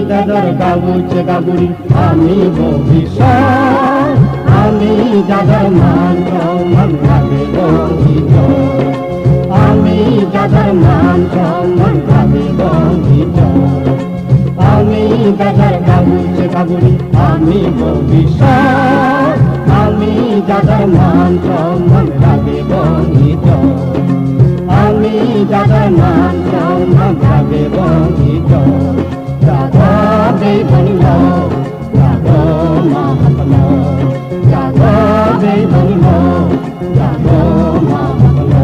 দাদার কাগজ কাগুরি আমি ভবিষ্যৎ, আমি দাদার মান সম্মান লাগে বঞ্চিত, আমি দাদার মান সম্মান লাগে বঞ্চিত, আমি দাদার কাগজ কাগুরি আমি ভবিষ্যৎ, আমি দাদার মান সম্মান লাগে বঞ্চিত, আমি দাদার মান সম্মান লাগে বঞ্চিত। They don't know, Jago Mahapalo, Jago they don't know, Jago Mahapalo.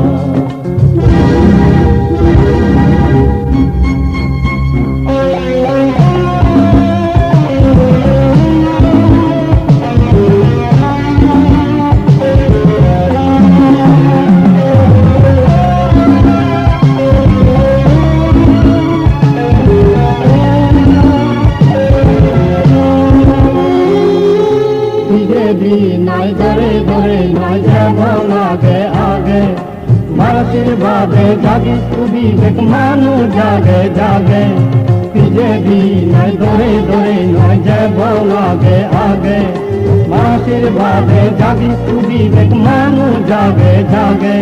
নাই ধরে ধরে নাই যেমন আগে আগে ভারতের ভাবে জাগে খুবই দেখ মানুষ জাগে জাগে বিজেপি নাই ধরে ধরে নাই যেমন আগে আগে ভারতের ভাবে জাগে খুবই দেখ মানুষ জাগে জাগে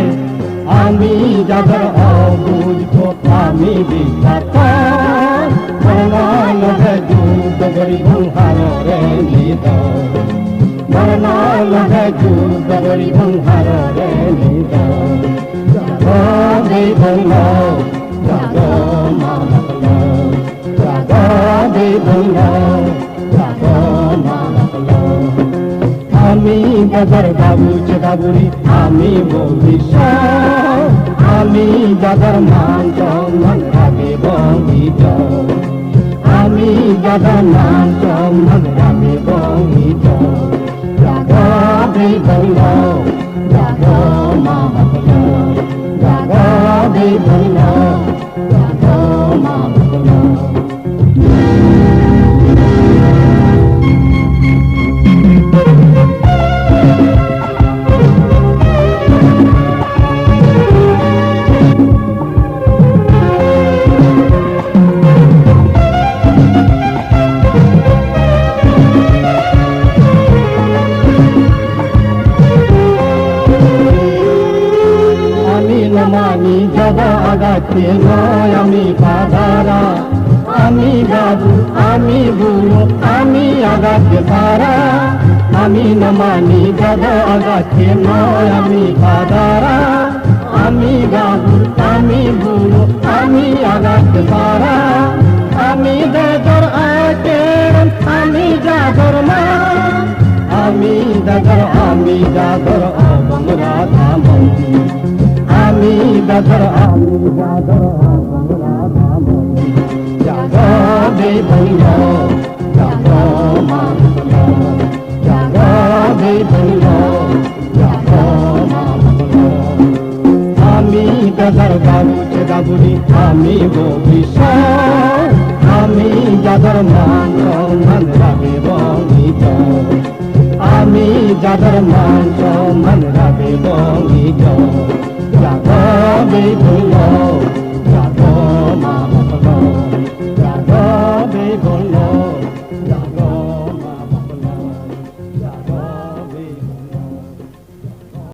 আমি যাদের অবুঝ আমি বিখ্যাত মনে যুদ্ধ করি ভুলহারে নিত Marnala juda bari bhangara re nida, jago dei bhangla, jago malakla, jago dei bhangla, jago malakla. Ami gadar babu chadaburi, ami bhobishya, ami gadar man chamman rage bongito, ami gadar man chamman rage bongito. Jago dei bhangla, jago malakla, jago dei bhangla, jago malakla. Mani jada agate noy ami padara, ami babu, ami buru, ami agate para, ami namani jada agate noy ami padara, ami babu, ami buru, ami agate para, ami dadar akeran, ami jadar ma, ami dadar abangra thamam. Ami dadar abangra thamam. Jago dei bhangla, jago malakla, jago dei bhangla, jago malakla. Ami dadar babu chedaburi, ami bhobishya, ami dadar man সম্মান রাগে বঙ্গিত, আমি যাদের মান সম্মান রাগে বঙ্গিত।